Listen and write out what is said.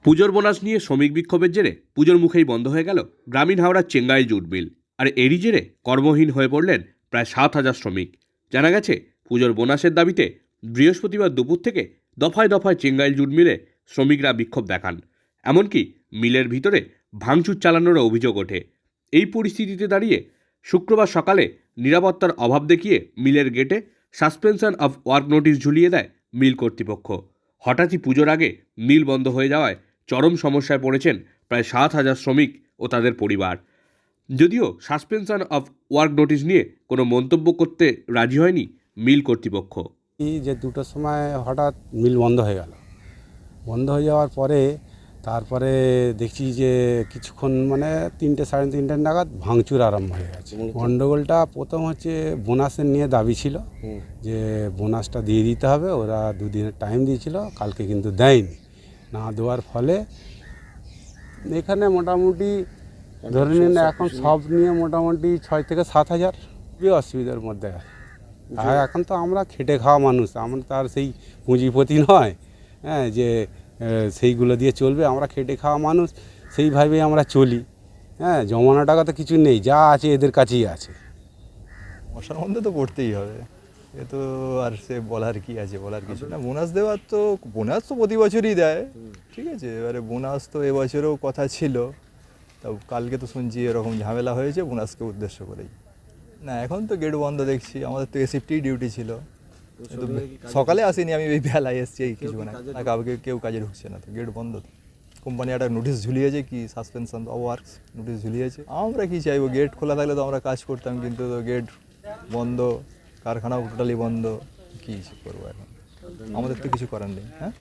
পুজোর বোনাস নিয়ে শ্রমিক বিক্ষোভের জেরে পুজোর মুখেই বন্ধ হয়ে গেল গ্রামীণ হাওড়ার চেঙ্গাইল জুট মিল। আর এরই জেরে কর্মহীন হয়ে পড়লেন প্রায় 7,000 শ্রমিক। জানা গেছে, পুজোর বোনাসের দাবিতে বৃহস্পতিবার দুপুর থেকে দফায় দফায় চেঙ্গাইল জুট মিলে শ্রমিকরা বিক্ষোভ দেখান। এমনকি মিলের ভিতরে ভাঙচুর চালানোরও অভিযোগ ওঠে। এই পরিস্থিতিতে দাঁড়িয়ে শুক্রবার সকালে নিরাপত্তার অভাব দেখিয়ে মিলের গেটে সাসপেনশন অফ ওয়ার্ক নোটিশ ঝুলিয়ে দেয় মিল কর্তৃপক্ষ। হঠাৎই পুজোর আগে মিল বন্ধ হয়ে যাওয়ায় চরম সমস্যায় পড়েছেন প্রায় 7,000 শ্রমিক ও তাদের পরিবার। যদিও সাসপেনশন অফ ওয়ার্ক নোটিশ নিয়ে কোনো মন্তব্য করতে রাজি হয়নি মিল কর্তৃপক্ষ। এই যে 2টোর সময় হঠাৎ মিল বন্ধ হয়ে গেল। বন্ধ হয়ে যাওয়ার পরে তারপরে দেখছি যে কিছুক্ষণ মানে 3টে সাড়ে 3টে নাগাদ ভাঙচুর আরম্ভ হয়ে গেছে। গণ্ডগোলটা প্রথম হচ্ছে বোনাসের নিয়ে দাবি ছিল যে বোনাসটা দিয়ে দিতে হবে। ওরা 2 দিনের টাইম দিয়েছিল, কালকে কিন্তু দেয়নি। না দেওয়ার ফলে এখানে মোটামুটি ধরে নিন এখন সব নিয়ে মোটামুটি 6 থেকে 7,000 খুবই অসুবিধার মধ্যে আছে। আর এখন তো আমরা খেটে খাওয়া মানুষ, আমরা তার সেই পুঁজিপতি নয়, হ্যাঁ, যে সেইগুলো দিয়ে চলবে। আমরা খেটে খাওয়া মানুষ, সেইভাবেই আমরা চলি। হ্যাঁ, জমানো টাকা তো কিছু নেই, যা আছে এদের কাছেই আছে। মশার মধ্যে তো পড়তেই হবে, এ তো আর সে বলার কি আছে, বলার কিছু না। বোনাস দেওয়ার তো বোনাস তো প্রতি বছরই দেয়, ঠিক আছে। এবারে বোনাস তো এবছরেও কথা ছিল, তা কালকে তো শুনছি এরকম ঝামেলা হয়েছে বোনাসকে উদ্দেশ্য করেই। না, এখন তো গেট বন্ধ দেখছি, আমাদের তো এসিফটি ডিউটি ছিল, সকালে আসিনি আমি, ওই বেলায় এসছি এই কিছু না। কাউকে কেউ কাজে ঢুকছে না, তো গেট বন্ধ। কোম্পানি একটা নোটিশ ঝুলিয়েছে, কি সাসপেনশন অফ ওয়ার্কস নোটিশ ঝুলিয়েছে। আমরা কি চাইবো, গেট খোলা থাকলে তো আমরা কাজ করতাম, কিন্তু গেট বন্ধ, কারখানাও টোটালি বন্ধ, কী করবো এখন, আমাদের তো কিছু করার নেই। হ্যাঁ।